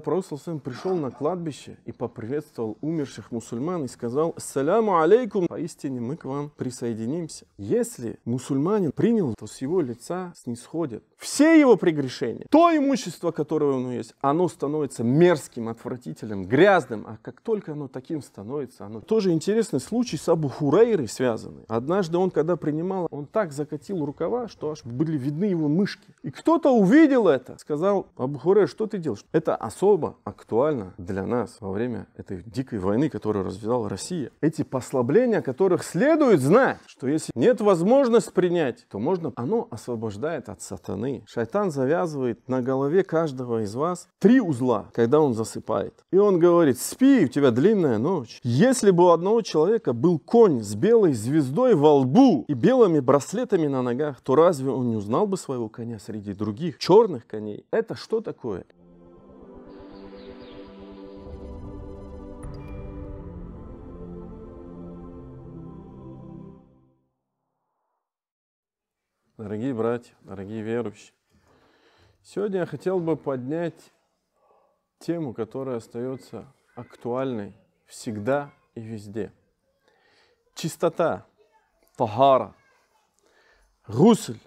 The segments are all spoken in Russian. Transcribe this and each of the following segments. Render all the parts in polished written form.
Пророк пришел на кладбище и поприветствовал умерших мусульман и сказал: «Ассаляму алейкум, поистине мы к вам присоединимся». Если мусульманин принял, то с его лица снисходят все его прегрешения. То имущество, которое у него есть, оно становится мерзким, отвратительным, грязным. А как только оно таким становится, оно... Тоже интересный случай с Абу Хурейрой связанный. Однажды он, когда принимал, он так закатил рукава, что аж были видны его мышки. И кто-то увидел это, сказал: «Абу Хурейра, что ты делаешь?» Это особо актуально для нас во время этой дикой войны, которую развязала Россия. Эти послабления, о которых следует знать, что если нет возможности принять, то можно... Оно освобождает от сатаны. Шайтан завязывает на голове каждого из вас 3 узла, когда он засыпает. И он говорит: спи, у тебя длинная ночь. Если бы у одного человека был конь с белой звездой во лбу и белыми браслетами на ногах, то разве он не узнал бы своего коня среди других черных коней? Это что такое? Дорогие братья, дорогие верующие, сегодня я хотел бы поднять тему, которая остается актуальной всегда и везде. Чистота, тахара, гусль.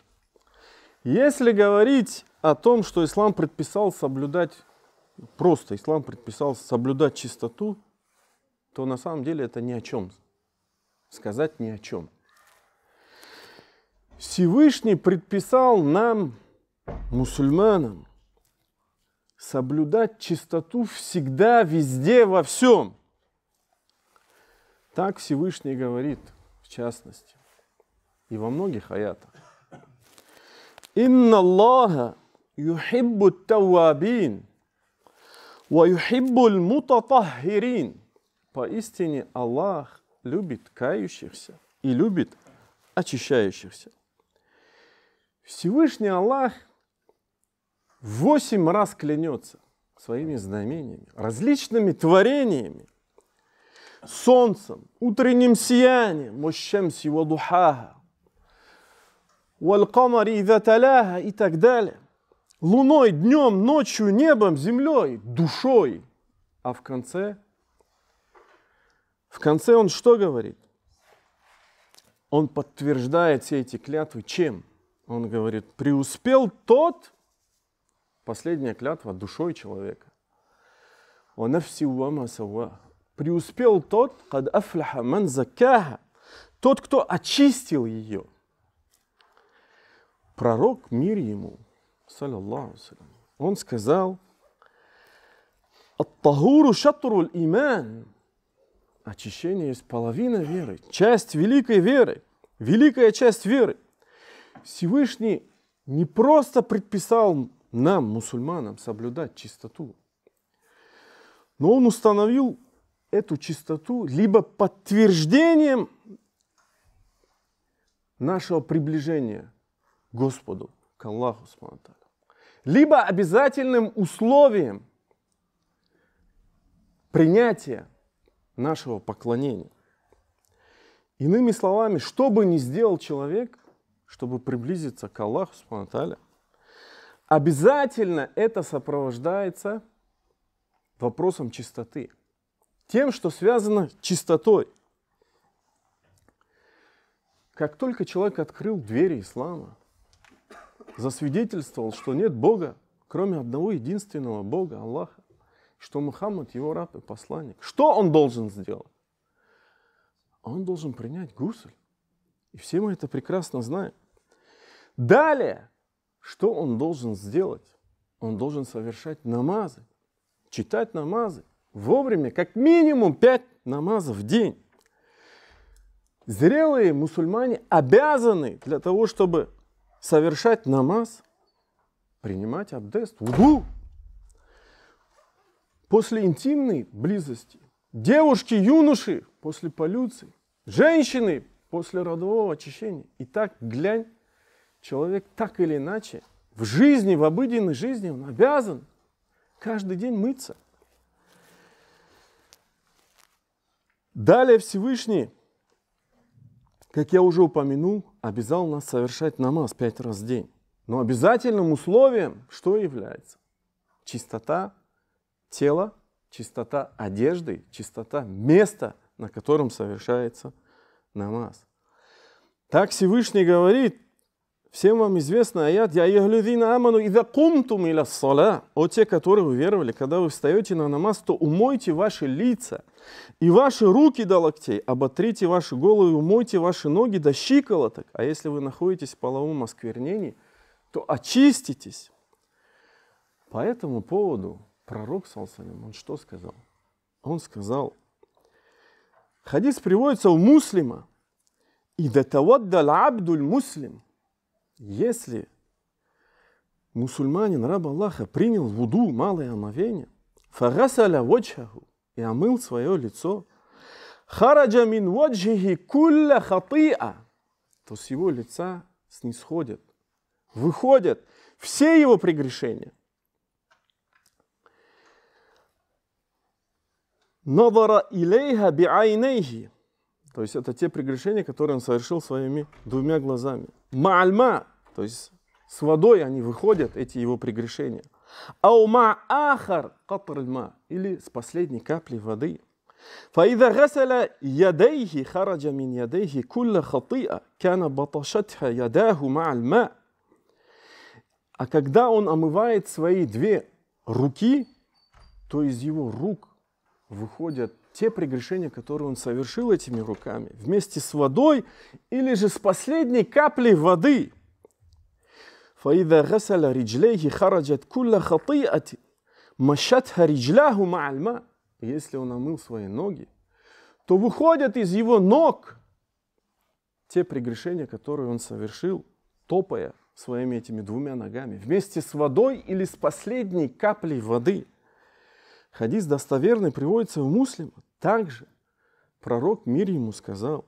Если говорить о том, что ислам предписал соблюдать, просто ислам предписал соблюдать чистоту, то на самом деле это ни о чем. Сказать ни о чем. Всевышний предписал нам, мусульманам, соблюдать чистоту всегда, везде, во всем. Так Всевышний говорит, в частности, и во многих аятах. «Инна Аллаха юхиббу таввабин, ва юхиббу мутатаххирин». Поистине Аллах любит кающихся и любит очищающихся. Всевышний Аллах 8 раз клянется своими знамениями, различными творениями, солнцем, утренним сиянием, ващамси ва духаха, валь камари иза таляха и так далее, луной, днем, ночью, небом, землей, душой. А в конце он что говорит? Он подтверждает все эти клятвы чем? Он говорит: преуспел тот, последняя клятва, душой человека. Преуспел тот, кад афляха ман закаха, тот, кто очистил ее. Пророк, мир ему, саллаллаху салям, он сказал: ат-тахуру шатруль иман. Очищение есть половина веры, часть великой веры, великая часть веры. Всевышний не просто предписал нам, мусульманам, соблюдать чистоту, но он установил эту чистоту либо подтверждением нашего приближения к Господу, к Аллаху, либо обязательным условием принятия нашего поклонения. Иными словами, что бы ни сделал человек, чтобы приблизиться к Аллаху, обязательно это сопровождается вопросом чистоты. Тем, что связано с чистотой. Как только человек открыл двери ислама, засвидетельствовал, что нет Бога, кроме одного единственного Бога, Аллаха, что Мухаммад его раб и посланник, что он должен сделать? Он должен принять гусль. И все мы это прекрасно знаем. Далее, что он должен сделать? Он должен совершать намазы, читать намазы вовремя, как минимум 5 намазов в день. Зрелые мусульмане обязаны для того, чтобы совершать намаз, принимать абдест, вуду. После интимной близости, девушки, юноши после полюции, женщины после родового очищения. И так, глянь, человек так или иначе в жизни, в обыденной жизни он обязан каждый день мыться. Далее Всевышний, как я уже упомянул, обязал нас совершать намаз 5 раз в день. Но обязательным условием что является? Чистота тела, чистота одежды, чистота места, на котором совершается намаз. Так Всевышний говорит, всем вам известный аят, «Я яглюдина аману ида кумтум иля ссаля». О те, которые уверовали, когда вы встаете на намаз, то умойте ваши лица и ваши руки до локтей, оботрите ваши головы, умойте ваши ноги до щиколоток. А если вы находитесь в половом осквернении, то очиститесь. По этому поводу пророк, саллаллаху, он что сказал? Он сказал, хадис приводится у Муслима, «Ида таваддал абдуль муслим». Если мусульманин, раб Аллаха, принял вуду, малое омовение, фагасаля ваджхаху, и омыл свое лицо, хараджа мин ваджхихи кулля хатиа, то с его лица снисходят, выходят все его прегрешения. Надара илейха биайнейхи, то есть это те прегрешения, которые он совершил своими двумя глазами. Ма'альма, то есть с водой они выходят, эти его прегрешения. Ау ма'ахар катральма, или с последней капли воды. Фаида гасаля ядейхи хараджа мин ядейхи кулля хатиа, кана баташатха ядаху ма'альма. А когда он омывает свои две руки, то из его рук выходят те прегрешения, которые он совершил этими руками, вместе с водой или же с последней каплей воды. فَإِذَا غَسَلَ رِجْلَيْهِ خَرَجَتْ كُلَّ خَطِيئَةٍ مَشَتْهَ رِجْلَاهُ مَعَ الْمَاءِ. Если он омыл свои ноги, то выходят из его ног те прегрешения, которые он совершил, топая своими этими двумя ногами, вместе с водой или с последней каплей воды. Хадис достоверный приводится у Муслима. Также пророк, мир ему, сказал,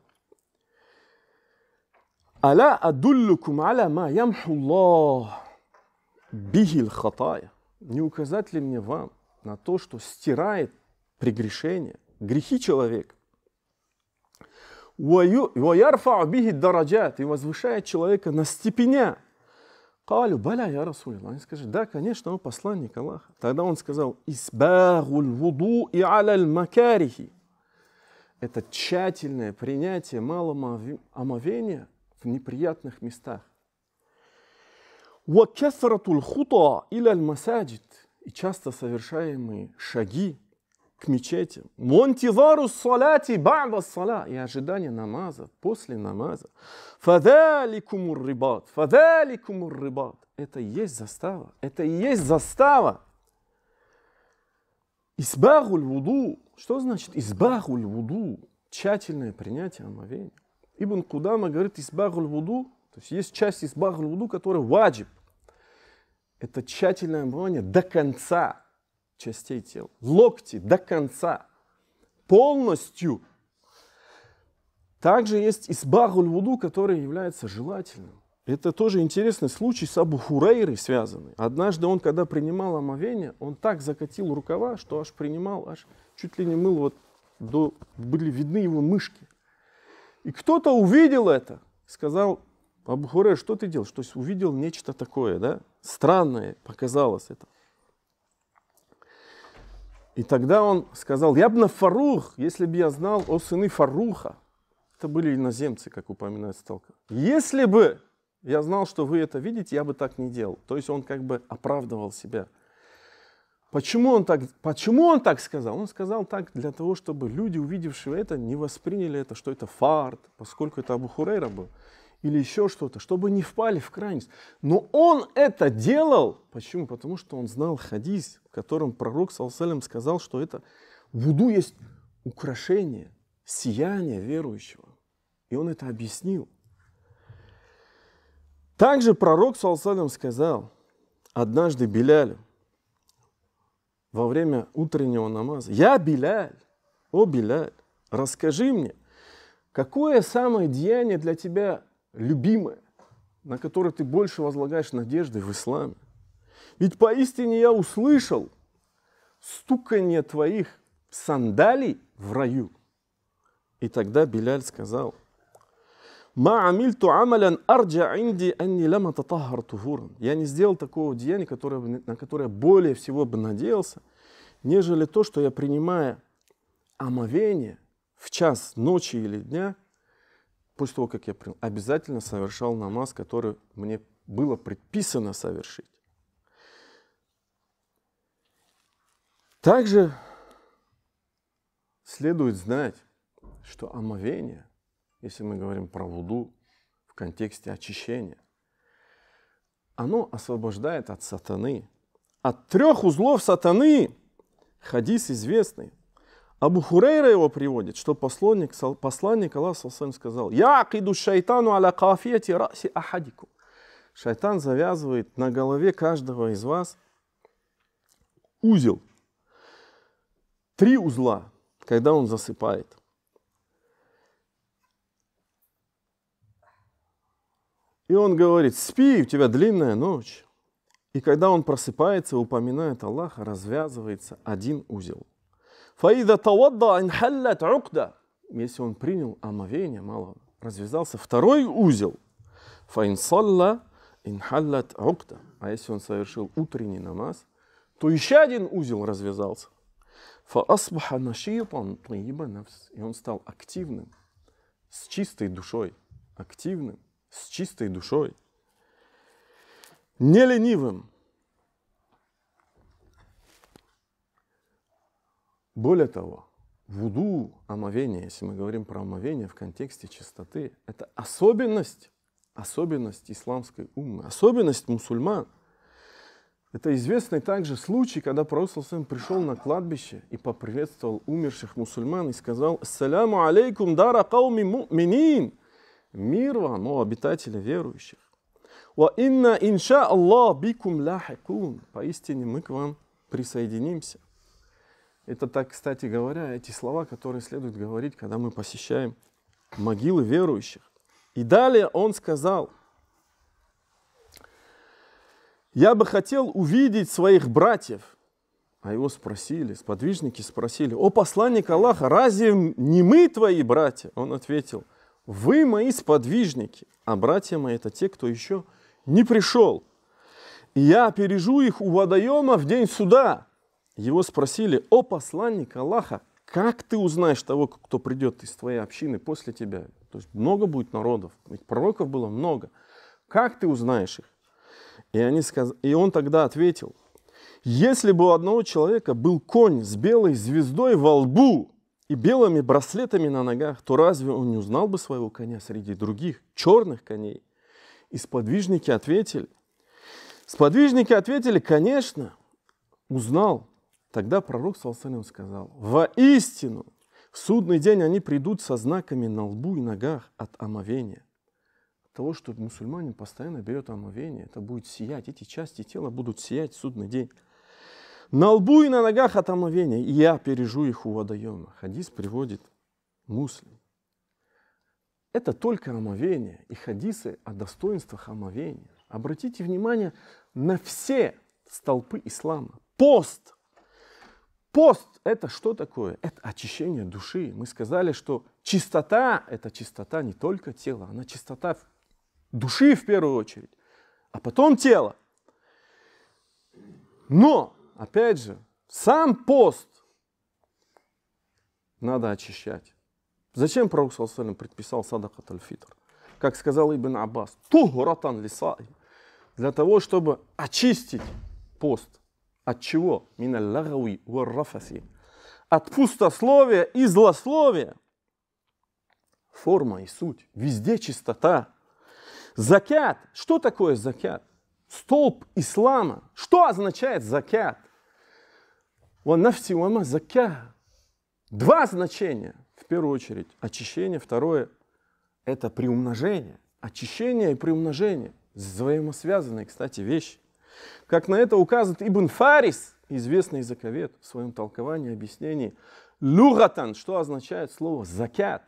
«Аля адуллюкум аля ма ямхуллах бихил хатая». Не указать ли мне вам на то, что стирает прегрешения, грехи человека? «Ваярфа бихи дараджат», и возвышает человека на степеня. «Калю баля я Расулилла». Они скажут, да, конечно, он посланник Аллаха. Тогда он сказал, «Исбагуль вуду и аляль макарихи». Это тщательное принятие малого омовения в неприятных местах. «Вакясратуль хута иляль масаджид», и часто совершаемые шаги к мечетям. «Вантизару салати ба'да сала», и ожидание намаза после намаза. «Фадаликумур рибат», «фадаликумур рибат». Это и есть застава. Это и есть застава. «Исбагуль вуду». Что значит «исбагуль вуду»? Тщательное принятие омовения. Ибн Кудама говорит «исбагуль вуду», то есть есть часть «исбагуль вуду», которая ваджиб. Это тщательное омовение до конца частей тела. Локти до конца. Полностью. Также есть исбагуль вуду, который является желательным. Это тоже интересный случай с Абу Хурейрой связанный. Однажды он, когда принимал омовение, он так закатил рукава, что аж принимал, аж чуть ли не мыл, вот были видны его мышки. И кто-то увидел это, сказал: Абу Хурейра, что ты делаешь? То есть увидел нечто такое, да? Странное показалось это. И тогда он сказал: «Ябна Фарух, если бы я знал, о сыны Фаруха». Это были иноземцы, как упоминается Талка. «Если бы я знал, что вы это видите, я бы так не делал». То есть он как бы оправдывал себя. Почему он так сказал? Он сказал так для того, чтобы люди, увидевшие это, не восприняли это, что это фарт, поскольку это Абу Хурейра был, или еще что-то, чтобы не впали в крайность. Но он это делал. Почему? Потому что он знал хадис, в котором пророк ﷺ сказал, что это вуду есть украшение, сияние верующего. И он это объяснил. Также пророк ﷺ сказал однажды Билялю во время утреннего намаза: «Я Биляль, о Биляль, расскажи мне, какое самое деяние для тебя любимое, на которое ты больше возлагаешь надежды в исламе? Ведь поистине я услышал стуканье твоих сандалий в раю». И тогда Биляль сказал: «Ма амильту амалян арджа инди анни лама татахар тухуран». Я не сделал такого деяния, на которое более всего бы надеялся, нежели то, что я, принимая омовение в час ночи или дня, после того, как я принял, обязательно совершал намаз, который мне было предписано совершить. Также следует знать, что омовение, если мы говорим про вуду в контексте очищения, оно освобождает от сатаны. От 3 узлов сатаны, хадис известный, Абу Хурейра его приводит, что посланник Аллаха сказал: «Я акиду шайтану аля кафияти раси ахадику». Шайтан завязывает на голове каждого из вас узел. 3 узла, когда он засыпает. И он говорит: спи, у тебя длинная ночь. И когда он просыпается и упоминает Аллаха, развязывается 1 узел. Если он принял омовение, мало, развязался 2 узел. А если он совершил утренний намаз, то еще 1 узел развязался. И он стал активным, с чистой душой. Активным, с чистой душой. Не ленивым. Более того, вуду, омовение, если мы говорим про омовение в контексте чистоты, это особенность исламской уммы, особенность мусульман. Это известный также случай, когда пророк пришел на кладбище и поприветствовал умерших мусульман и сказал: «Ассаляму алейкум дара кауми му'минин». Мир вам, о обитатели верующих. «Ва инна инша Аллах бикум лахикун». Поистине мы к вам присоединимся. Это так, кстати говоря, эти слова, которые следует говорить, когда мы посещаем могилы верующих. И далее он сказал: «Я бы хотел увидеть своих братьев». А его спросили, сподвижники спросили: «О посланник Аллаха, разве не мы твои братья?» Он ответил: «Вы мои сподвижники, а братья мои — это те, кто еще не пришел. И я опережу их у водоема в день суда». Его спросили: «О посланник Аллаха, как ты узнаешь того, кто придет из твоей общины после тебя?» То есть много будет народов, ведь пророков было много. Как ты узнаешь их? И он тогда ответил: «Если бы у одного человека был конь с белой звездой во лбу и белыми браслетами на ногах, то разве он не узнал бы своего коня среди других черных коней?» И сподвижники ответили: «Конечно, узнал». Тогда пророк сказал: «Воистину, в судный день они придут со знаками на лбу и ногах от омовения». От того, что мусульманин постоянно берет омовение, это будет сиять, эти части тела будут сиять в судный день. На лбу и на ногах от омовения, и я пережу их у водоема. Хадис приводит Муслим. Это только омовение и хадисы о достоинствах омовения. Обратите внимание на все столпы ислама. Пост. Пост – это что такое? Это очищение души. Мы сказали, что чистота – это чистота не только тела, она чистота души в первую очередь, а потом тело. Но, опять же, сам пост надо очищать. Зачем пророк предписал садакат аль-фитр? Как сказал Ибн Аббас: «Тухуратан лисаи». Для того, чтобы очистить пост. От чего? Миналлагави варрафаси. От пустословия и злословия. Форма и суть. Везде чистота. Закят. Что такое закят? Столб ислама. Что означает закят? Ванафси вама закя. 2 значения. В первую очередь очищение. Второе — это приумножение. Очищение и приумножение. Взаимосвязанные, кстати, вещи. Как на это указывает Ибн Фарис, известный языковед, в своем толковании, объяснении. Лугатан, что означает слово закят.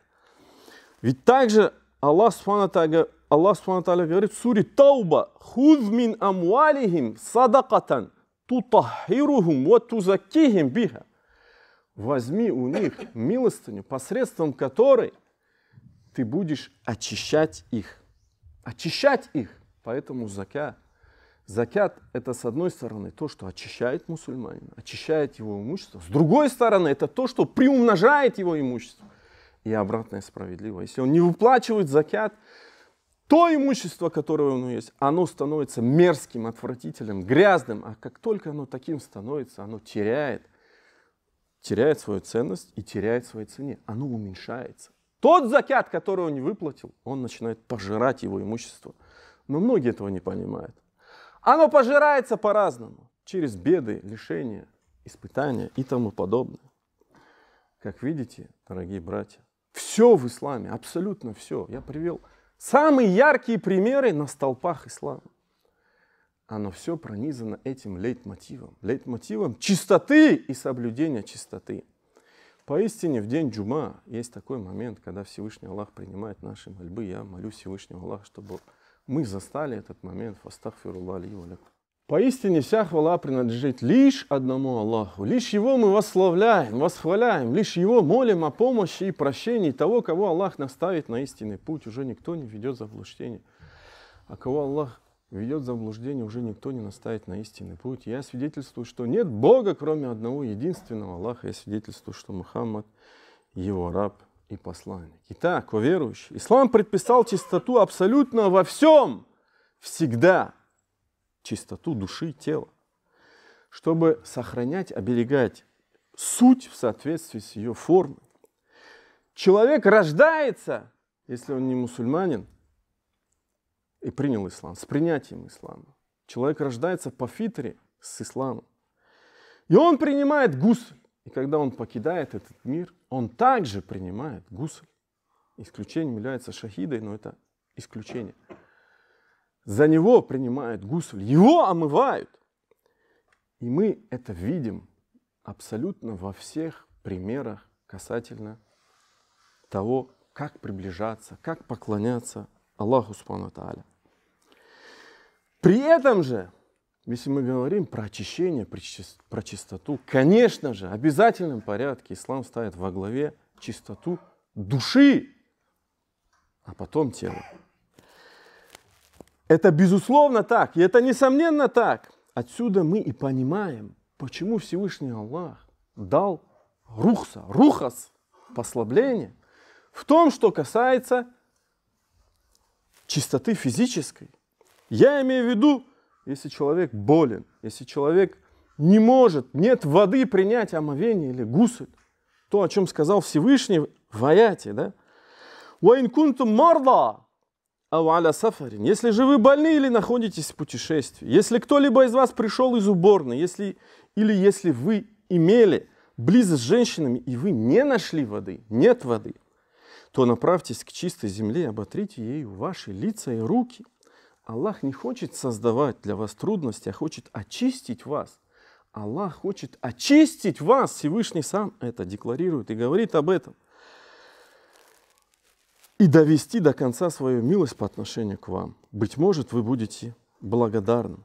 Ведь также Аллах Субхану Тааля говорит в суре Тауба: «Хуз мин амвалихим садакатан тутахирухум ва тузаккихим биха». Возьми у них милостыню, посредством которой ты будешь очищать их. Очищать их. Поэтому закят. Закят – это, с одной стороны, то, что очищает мусульманина, очищает его имущество. С другой стороны, это то, что приумножает его имущество. И обратное справедливо. Если он не выплачивает закят, то имущество, которое у него есть, оно становится мерзким, отвратительным, грязным. А как только оно таким становится, оно теряет свою ценность и теряет своей цене. Оно уменьшается. Тот закят, который он не выплатил, он начинает пожирать его имущество. Но многие этого не понимают. Оно пожирается по-разному. Через беды, лишения, испытания и тому подобное. Как видите, дорогие братья, все в исламе, абсолютно все. Я привел самые яркие примеры на столпах ислама. Оно все пронизано этим лейтмотивом. Лейтмотивом чистоты и соблюдения чистоты. Поистине в день джума есть такой момент, когда Всевышний Аллах принимает наши мольбы. Я молю Всевышнего Аллаха, чтобы мы застали этот момент. Фастагфируллах ли ва лакум. Поистине вся хвала принадлежит лишь одному Аллаху. Лишь Его мы восславляем, восхваляем. Лишь Его молим о помощи и прощении. Того, кого Аллах наставит на истинный путь, уже никто не ведет заблуждение. А кого Аллах ведет заблуждение, уже никто не наставит на истинный путь. Я свидетельствую, что нет Бога, кроме одного единственного Аллаха. Я свидетельствую, что Мухаммад Его раб и посланник. Итак, о верующие, ислам предписал чистоту абсолютно во всем, всегда. Чистоту души и тела, чтобы сохранять, оберегать суть в соответствии с ее формой. Человек рождается, если он не мусульманин, и принял ислам, с принятием ислама. Человек рождается по фитре с исламом. И он принимает гусль. И когда он покидает этот мир, он также принимает гусль. Исключением является шахидой, но это исключение. За него принимают гусль, его омывают. И мы это видим абсолютно во всех примерах касательно того, как приближаться, как поклоняться Аллаху Субхану ва Тааля. При этом же, если мы говорим про очищение, про чистоту, конечно же, в обязательном порядке ислам ставит во главе чистоту души, а потом тела. Это безусловно так, и это несомненно так. Отсюда мы и понимаем, почему Всевышний Аллах дал рухас, послабление в том, что касается чистоты физической. Я имею в виду, если человек болен, если человек не может, нет воды принять омовение или гусль, то, о чем сказал Всевышний в аяте, да? وَإِن كُنْتُمْ مَرْضَى أَوْ عَلَى سَفَرٍ. Если же вы больны или находитесь в путешествии, если кто-либо из вас пришел из уборной, или если вы имели близость с женщинами, и вы не нашли воды, нет воды, то направьтесь к чистой земле и оботрите ею ваши лица и руки. Аллах не хочет создавать для вас трудности, а хочет очистить вас. Аллах хочет очистить вас. Всевышний сам это декларирует и говорит об этом. И довести до конца свою милость по отношению к вам. Быть может, вы будете благодарны.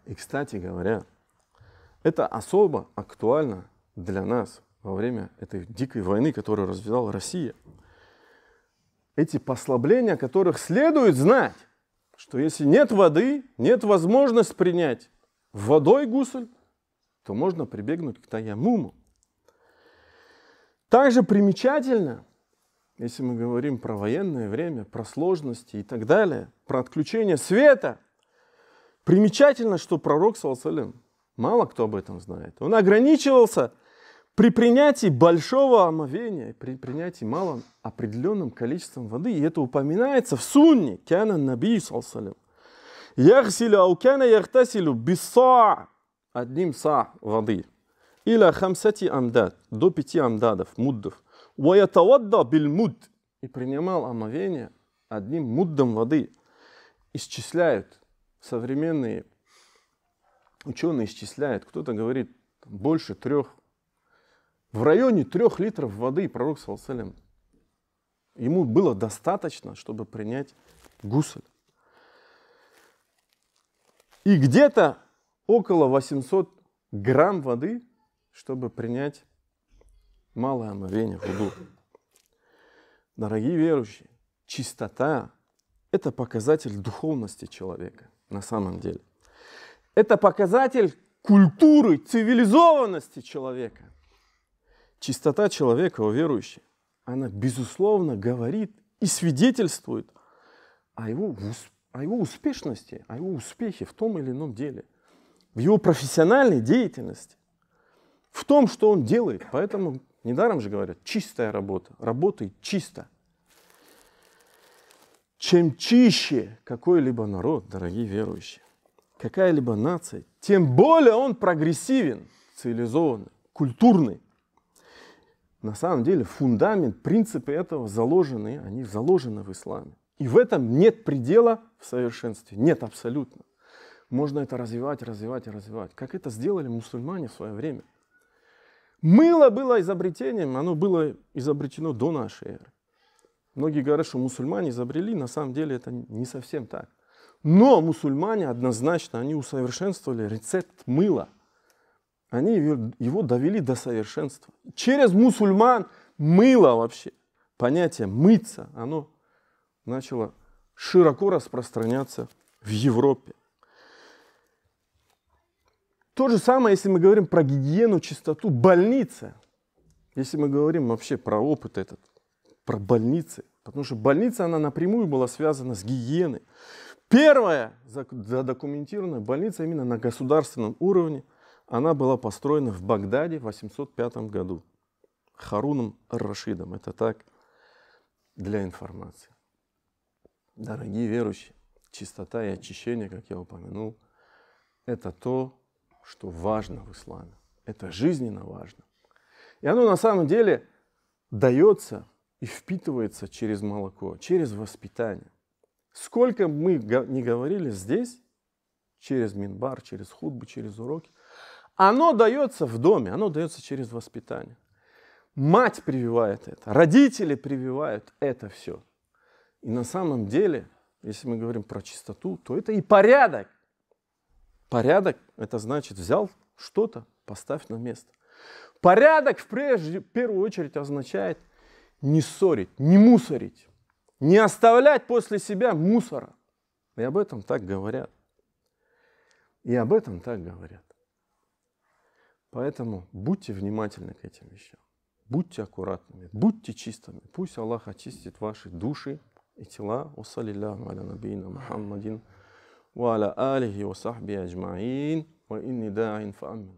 И, кстати говоря, это особо актуально для нас во время этой дикой войны, которую развязала Россия. Эти послабления, которых следует знать, что если нет воды, нет возможности принять водой гусль, то можно прибегнуть к таяммуму. Также примечательно, если мы говорим про военное время, про сложности и так далее, про отключение света, примечательно, что пророк, саллаллаху алейхи ва саллям, мало кто об этом знает. Он ограничивался при принятии большого омовения, при принятии малым определенным количеством воды. И это упоминается в сунне. Кяна наби, саллаллаху алейхи ва саллям, яхсилю аукяна яхтасилю биса, одним са воды. Или хамсати амдад, до 5 амдадов, муддов. Ваятавадда биль муд. И принимал омовение одним муддом воды. Исчисляют, современные ученые исчисляют, кто-то говорит, больше 3, в районе 3 литров воды пророк, саллаллаху алейхи ва саллям, ему было достаточно, чтобы принять гусль. И где-то около 800 грамм воды, чтобы принять малое омовение, вуду. Дорогие верующие, чистота – это показатель духовности человека. на самом деле. Это показатель культуры, цивилизованности человека. Чистота человека, о верующий, она, безусловно, говорит и свидетельствует о его успешности, о его успехе в том или ином деле, в его профессиональной деятельности, в том, что он делает. Поэтому недаром же говорят, чистая работа, работай чисто. Чем чище какой-либо народ, дорогие верующие, какая-либо нация, тем более он прогрессивен, цивилизованный, культурный. На самом деле фундамент, принципы этого заложены, они заложены в исламе. И в этом нет предела в совершенстве, нет абсолютно. Можно это развивать, развивать и развивать. Как это сделали мусульмане в свое время. Мыло было изобретением, оно было изобретено до нашей эры. Многие говорят, что мусульмане изобрели, на самом деле это не совсем так. Но мусульмане однозначно, они усовершенствовали рецепт мыла. Они его довели до совершенства. Через мусульман мыло вообще, понятие мыться, оно начало широко распространяться в Европе. То же самое, если мы говорим про гигиену, чистоту, больница. Если мы говорим вообще про опыт этот, про больницы. Потому что больница, она напрямую была связана с гигиеной. Первая задокументированная больница именно на государственном уровне, она была построена в Багдаде в 805 году. Харуном ар-Рашидом. Это так, для информации. Дорогие верующие, чистота и очищение, как я упомянул, это то, что важно в исламе. Это жизненно важно. И оно на самом деле дается и впитывается через молоко, через воспитание. Сколько мы не говорили здесь, через минбар, через хутбы, через уроки, оно дается в доме, оно дается через воспитание. Мать прививает это, родители прививают это все. И на самом деле, если мы говорим про чистоту, то это и порядок. Порядок, это значит, взял что-то, поставь на место. Порядок в первую очередь означает не ссорить, не мусорить, не оставлять после себя мусора. И об этом так говорят. И об этом так говорят. Поэтому будьте внимательны к этим вещам. Будьте аккуратными, будьте чистыми. Пусть Аллах очистит ваши души и тела. Уссалиллаху аля набийна Мухаммадин ва аля алихи ва сахби аджмаин ва инни да'ин фа'амину.